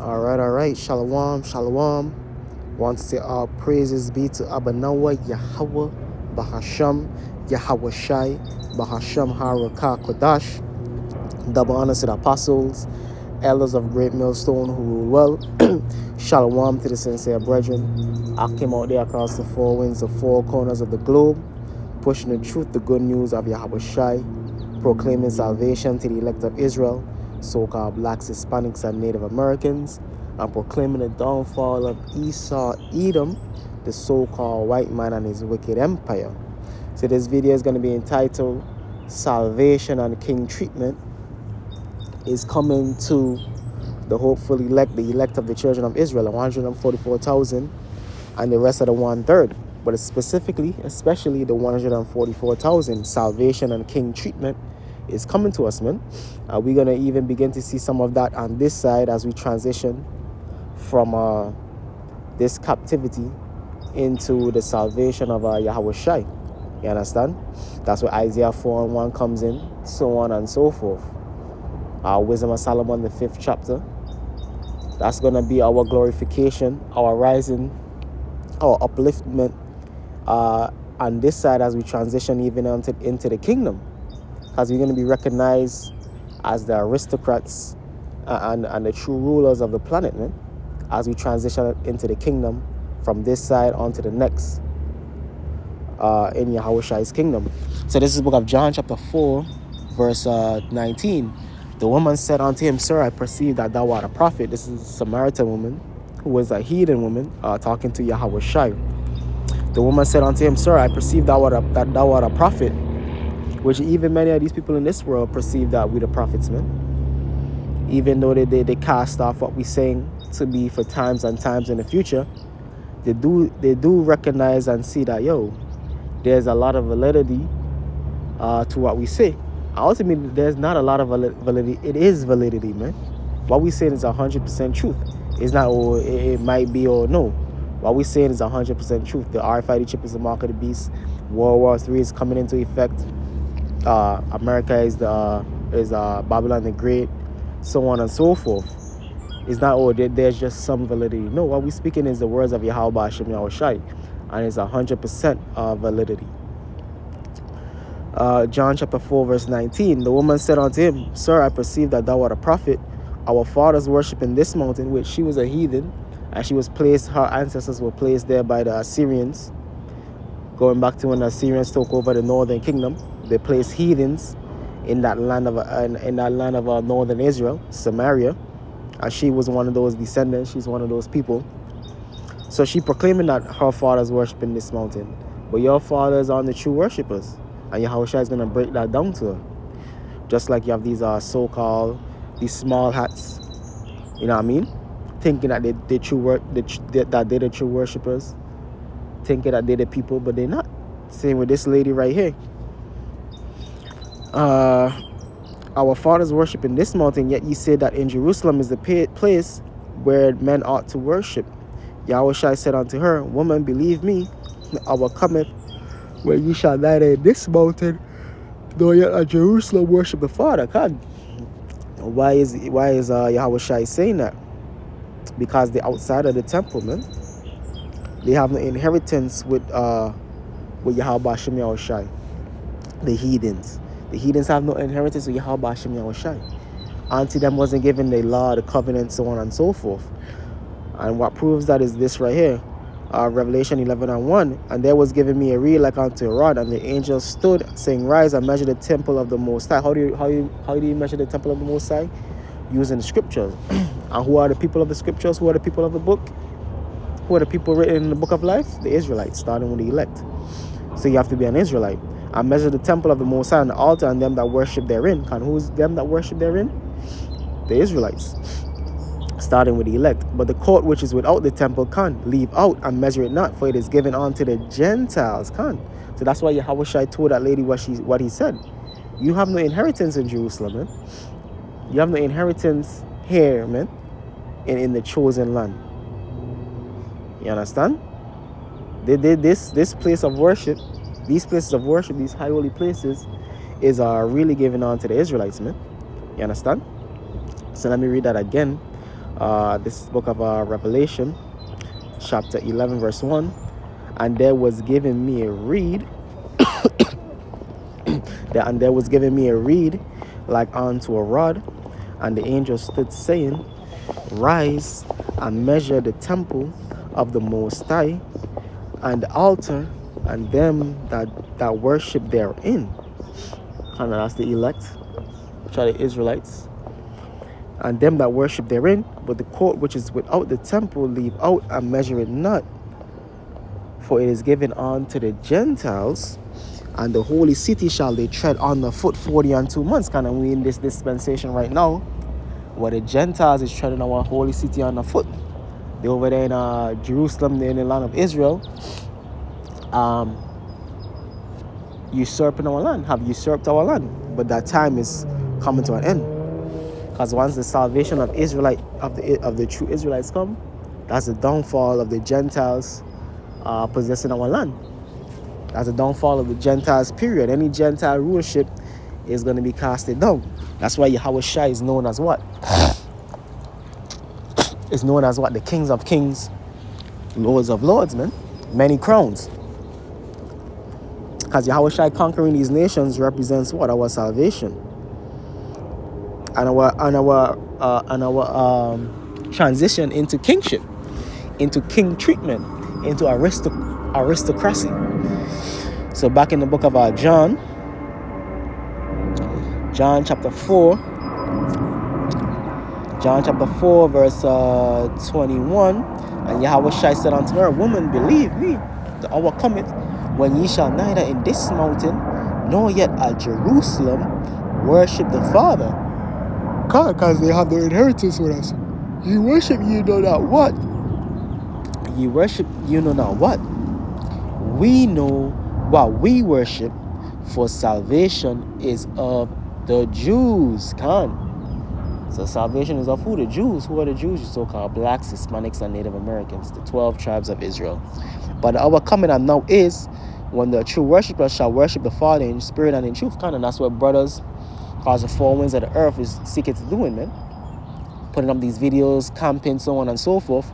All right. Shalom, shalom. Want to say all praises be to Abanawa, Yahweh, Bahasham, Yahweh Shai, Bahasham Harakah Kodash. Double honors to the apostles, elders of Great Millstone who rule well. Shalom to the sincere brethren. I came out there across the four winds, the four corners of the globe, pushing the truth, the good news of Yahweh Shai, proclaiming salvation to the elect of Israel, so-called blacks, Hispanics, and Native Americans, and proclaiming the downfall of Esau, Edom, the so-called white man and his wicked empire. So this video is going to be entitled Salvation and King Treatment is coming to the hopeful elect, the elect of the children of Israel, 144,000, and the rest of the 1/3. But especially the 144,000, salvation and king treatment is coming to us, man. We're going to even begin to see some of that on this side as we transition from this captivity into the salvation of Yahweh Shai. You understand? That's where Isaiah 4:1 comes in, so on and so forth. Wisdom of Solomon, the 5th chapter. That's going to be our glorification, our rising, our upliftment on this side as we transition even into the kingdom. Because we're going to be recognized as the aristocrats and the true rulers of the planet, man, as we transition into the kingdom from this side onto the next in Yahweh Shai's kingdom. So this is the book of John chapter 4, verse 19. The woman said unto him, Sir, I perceive that thou art a prophet. This is a Samaritan woman who was a heathen woman talking to Yahweh Shai. The woman said unto him, Sir, I perceive that thou art a prophet, which even many of these people in this world perceive that we the prophets, man. Even though they cast off what we saying to be for times and times in the future, they do recognize and see that, there's a lot of validity to what we say. Ultimately, there's not a lot of validity. It is validity, man. What we saying is 100% truth. It's not, it might be or no. What we saying is 100% truth. The RFID chip is the mark of the beast. World War III is coming into effect. America is Babylon the Great, so on and so forth. It's not, there's just some validity. No, what we speaking is the words of Yahweh Hashem Yahweh Shai, and it's 100% validity. John chapter 4, verse 19. The woman said unto him, Sir, I perceive that thou art a prophet. Our fathers worship in this mountain, which she was a heathen, and her ancestors were placed there by the Assyrians. Going back to when the Assyrians took over the northern kingdom, they placed heathens in that land of northern Israel, Samaria, and she was one of those descendants. She's one of those people. So she proclaiming that her fathers worship in this mountain, but your fathers aren't the true worshippers. And Yahweh Shai is going to break that down to her. Just like you have these so-called, these small hats, you know what I mean? Thinking that they're the true worshippers. Thinking that they're the people, but they're not. Same with this lady right here. Our fathers worship in this mountain, yet ye say that in Jerusalem is the place where men ought to worship. Yahweh Shai said unto her, Woman, believe me, the hour cometh when you shall neither in this mountain nor yet at Jerusalem worship the Father. God, why is Yahweh Shai saying that? Because they're outside of the temple, man. They have no inheritance with Yahweh Hashem Yahweh Shai. The heathens have no inheritance with Yahweh Hashem Yahweh Shai. Unto them wasn't given the law, the covenant, so on and so forth. And what proves that is this right here. Revelation 11:1, and there was given me a reed like unto a rod, and the angel stood, saying, Rise and measure the temple of the Most High. How do you measure the temple of the Most High? Using the scriptures. And who are the people of the scriptures? Who are the people of the book? Who are the people written in the book of life? The Israelites, starting with the elect. So you have to be an Israelite. And measure the temple of the Most High and the altar and them that worship therein. And who's them that worship therein? The Israelites, starting with the elect. But the court which is without the temple leave out and measure it not, for it is given unto the Gentiles. So that's why Yahweh Shai told that lady what he said. You have no inheritance in Jerusalem, man. You have no inheritance here, man, in the chosen land. You understand? This place of worship, these places of worship, these high holy places, is really given on to the Israelites, man. You understand? So let me read that again. This is the book of Revelation, chapter 11, verse 1. And there was given me a reed, and there was given me a reed like unto a rod, and the angel stood saying, Rise and measure the temple of the Most High, and the altar, and them that worship therein. And that's the elect, which are the Israelites. And them that worship therein, but the court which is without the temple leave out, and measure it not. For it is given unto the Gentiles, and the holy city shall they tread on the foot 40 and 2 months. Kind of we in this dispensation right now, where the Gentiles is treading our holy city on the foot. They're over there in Jerusalem, they're in the land of Israel, usurping our land, have usurped our land. But that time is coming to an end, because once the salvation of the true Israelites come, that's the downfall of the Gentiles possessing our land. That's the downfall of the Gentiles, period. Any Gentile rulership is going to be casted down. That's why Yahawashi is known as what? Is known as what? The Kings of Kings, Lords of Lords, man. Many crowns. Because Yahawashi conquering these nations represents what? Our salvation. And our transition into kingship, into king treatment, into aristocracy. So back in the book of John chapter 4, verse 21, and Yahawashi said unto her, Woman, believe me, the hour cometh when ye shall neither in this mountain nor yet at Jerusalem worship the Father. God, because they have their inheritance with us. Ye worship you know not what. Ye worship you know not what. We know what we worship, for salvation is of the Jews. So salvation is of who? The Jews. Who are the Jews? You so-called blacks, Hispanics, and Native Americans, the 12 tribes of Israel. But our coming and now is when the true worshipers shall worship the Father in spirit and in truth. And that's what brothers, cause the four winds of the earth, is seeking to doing, man. Putting up these videos, camping, so on and so forth.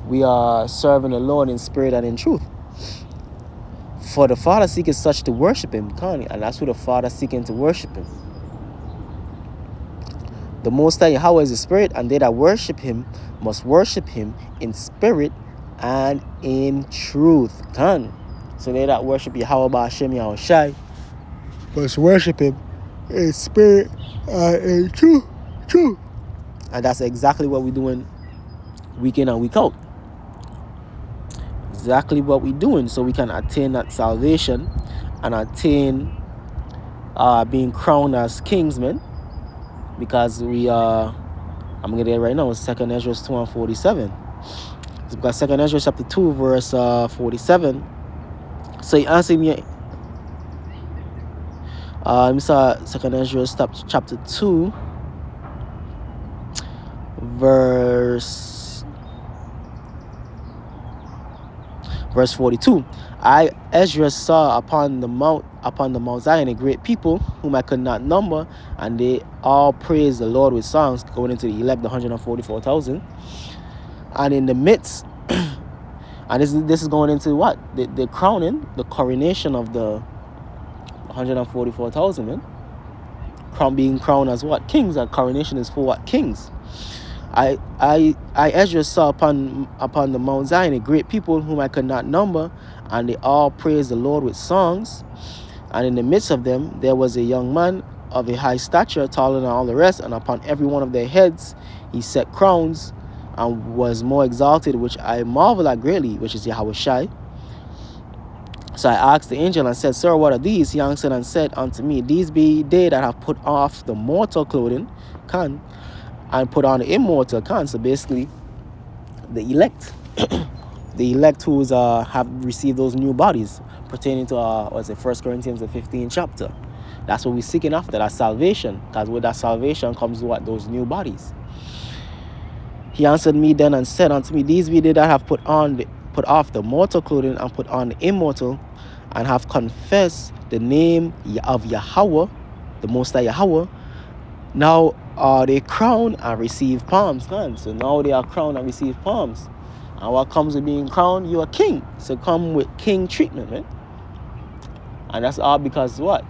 We are serving the Lord in spirit and in truth. For the Father seeketh such to worship him, and that's who the Father seeking to worship him. The Most High Yahweh is a spirit, and they that worship him must worship him in spirit and in truth. So they that worship Yahweh Ba'ashem Yahawashi must worship him in spirit and in truth. And that's exactly what we're doing week in and week out. Exactly what we're doing, so we can attain that salvation and attain being crowned as kings, man. Because we I'm gonna get it right now. It's 2 Ezra 2 and 47. It's because 2 Ezra chapter 2 verse 47. So he answered me. We saw 2 Ezra chapter 2 verse 42. I, Ezra, saw upon the Mount Zion a great people whom I could not number, and they all praised the Lord with songs, going into the elect, the 144,000. And in the midst, and this is going into what? The crowning, the coronation of the 144,000, man. Being crowned as what? Kings. And coronation is for what? Kings. I Ezra saw upon the Mount Zion a great people whom I could not number, and they all praised the Lord with songs. And in the midst of them there was a young man of a high stature, taller than all the rest, and upon every one of their heads he set crowns, and was more exalted, which I marvel at greatly, which is Yahawashi. So I asked the angel and said, Sir, what are these? He answered and said unto me, These be they that have put off the mortal clothing, and put on the immortal. So basically, the elect, the elect who have received those new bodies, pertaining to 1 Corinthians the 15th chapter. That's what we're seeking after, that salvation. Because with that salvation comes what? Those new bodies. He answered me then and said unto me, These be they that have put off the mortal clothing and put on the immortal, and have confessed the name of Yahweh, the Most High Yahweh. Now they crown and receive palms, man. So now they are crowned and receive palms. And what comes with being crowned? You're a king. So come with king treatment, man. And that's all because what?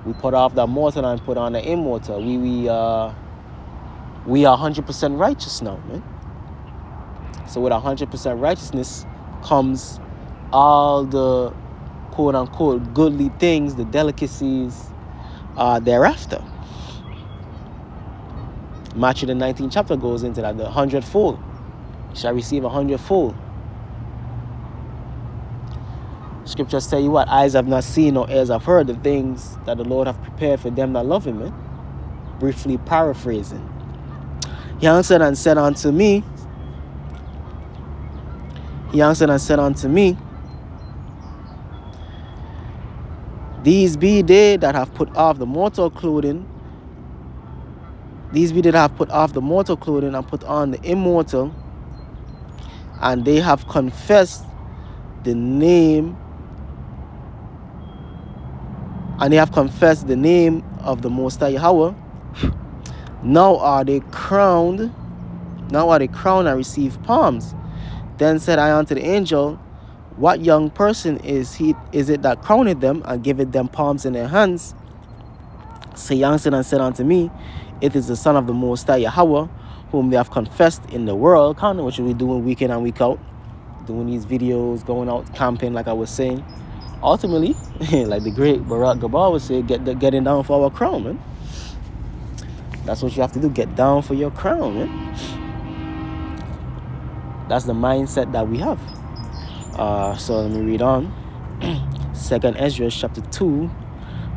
We put off the mortal and put on the immortal. We are 100% righteous now, man. So with 100% righteousness comes all the quote-unquote goodly things, the delicacies thereafter. Matthew the 19th chapter goes into that, the 100-fold. You shall receive 100-fold. Scriptures tell you what? Eyes have not seen nor ears have heard the things that the Lord have prepared for them that love him, man. Briefly paraphrasing. He answered and said unto me, these be they that have put off the mortal clothing. These be they that have put off the mortal clothing and put on the immortal. And they have confessed the name. And they have confessed the name of the Most High Yahweh. Now are they crowned and receive palms. Then said I unto the angel, what young person is it that crowned them and giveth them palms in their hands? So he answered and said unto me, it is the Son of the Most High Yahweh, whom they have confessed in the world, kind of what we doing week in and week out, doing these videos, going out camping, like I was saying. Ultimately, like the great Barack Obama would say, getting down for our crown, man. That's what you have to do, get down for your crown, man. That's the mindset that we have. So let me read on. 2nd Ezra chapter 2,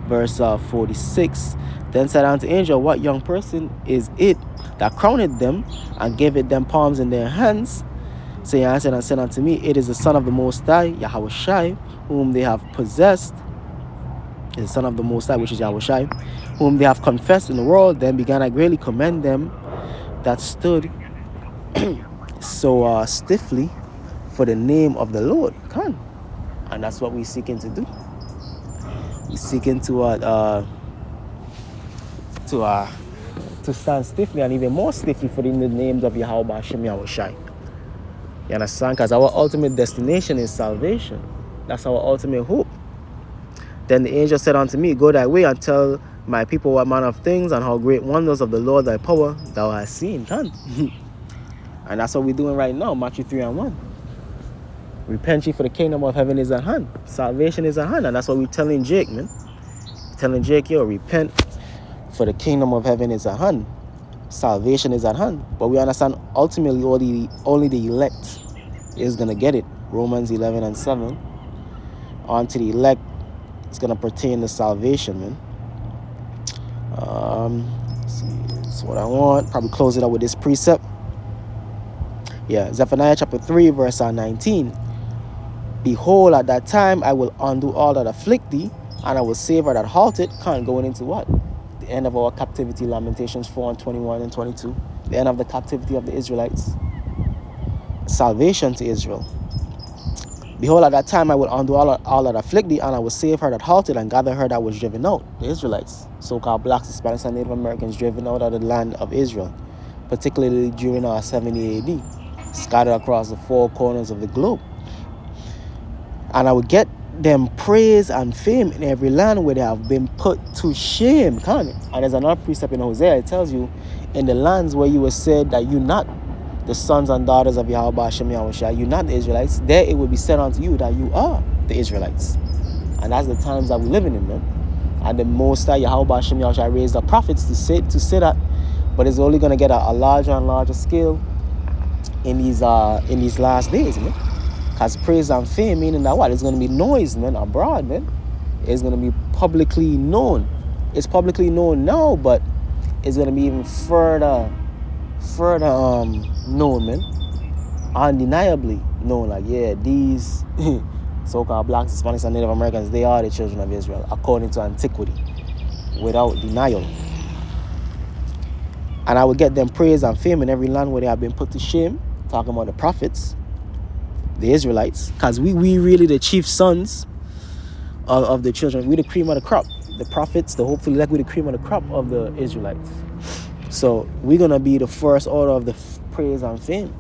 verse 46. Then said unto the angel, what young person is it that crowned them and gave it them palms in their hands? So he answered and said unto me, it is the Son of the Most High, Yahweh Shai, whom they have possessed. It is the Son of the Most High, which is Yahweh Shai, whom they have confessed in the world. Then began I greatly commend them that stood so stiffly for the name of the Lord. Come. And that's what we're seeking to do. We're seeking to stand stiffly and even more stiffly for the names of Yahweh Hashem Yahweh Shai. You understand? Because our ultimate destination is salvation. That's our ultimate hope. Then the angel said unto me, go thy way and tell my people what manner of things and how great wonders of the Lord thy power thou hast seen. Come. And that's what we're doing right now, Matthew 3:1. Repent ye, for the kingdom of heaven is at hand. Salvation is at hand. And that's what we're telling Jake, man. Telling Jake, yo, repent, for the kingdom of heaven is at hand. Salvation is at hand. But we understand ultimately only the elect is going to get it. Romans 11:7. On to the elect, it's going to pertain to salvation, man. Let's see, that's what I want. Probably close it up with this precept. Yeah, Zephaniah chapter 3, verse 19. Behold, at that time I will undo all that afflict thee, and I will save her that halted. Going into what? The end of our captivity, Lamentations 4:21 and 22. The end of the captivity of the Israelites. Salvation to Israel. Behold, at that time I will undo all that afflict thee, and I will save her that halted, and gather her that was driven out. The Israelites, so-called blacks, Hispanics, and Native Americans, driven out of the land of Israel, particularly during our 70 AD. Scattered across the four corners of the globe. And I will get them praise and fame in every land where they have been put to shame. And there's another precept in Hosea. It tells you, in the lands where you were said that you're not the sons and daughters of Yahweh Hashem Yahweh Shai, you're not the Israelites, there it will be said unto you that you are the Israelites. And that's the times that we're living in, man. And the Most High Yahweh Hashem Yahweh Shai raised the prophets to say that, but it's only going to get a larger and larger scale in these last days, man. Because praise and fame, meaning that what? It's going to be noise, man, abroad, man. It's going to be publicly known. It's publicly known now, but it's going to be even further known, man. Undeniably known. Like, yeah, these so-called blacks, Hispanics, and Native Americans, they are the children of Israel, according to antiquity, without denial. And I will get them praise and fame in every land where they have been put to shame. Talking about the prophets, the Israelites, because we really the chief sons of the children. We the cream of the crop. The prophets, the hopefully like we the cream of the crop of the Israelites. So we're going to be the first order of the praise and fame.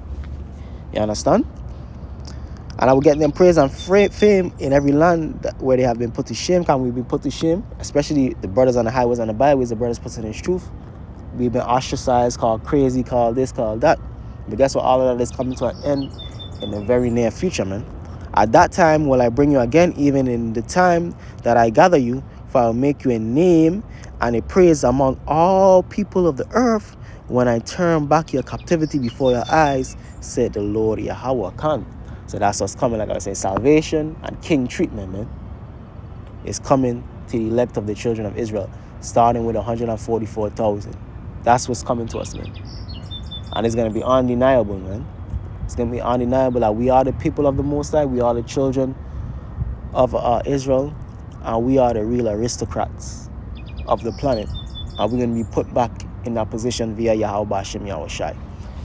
You understand? And I will get them praise and fame in every land where they have been put to shame. Can we be put to shame? Especially the brothers on the highways and the byways, the brothers putting his truth. We've been ostracized, called crazy, called this, called that. But guess what? All of that is coming to an end in the very near future, man. At that time will I bring you again, even in the time that I gather you, for I will make you a name and a praise among all people of the earth when I turn back your captivity before your eyes, said the Lord Yahweh Khan. So that's what's coming, like I say, salvation and king treatment, man, is coming to the elect of the children of Israel, starting with 144,000. That's what's coming to us, man. And it's going to be undeniable, man. It's going to be undeniable that we are the people of the Most High. We are the children of Israel. And we are the real aristocrats of the planet. And we're going to be put back in that position via Yahweh Ba'ashem Yahweh Shai.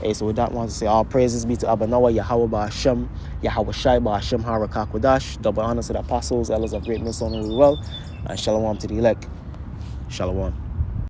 Hey, so with that, I want to say all praises be to Abanawa, Yahweh Ba'ashem, Yahweh Shai Ba'ashem Harakah Kodash. Double honors to the apostles, elders of great Millstone, well. And shalom to the elect. Shalom.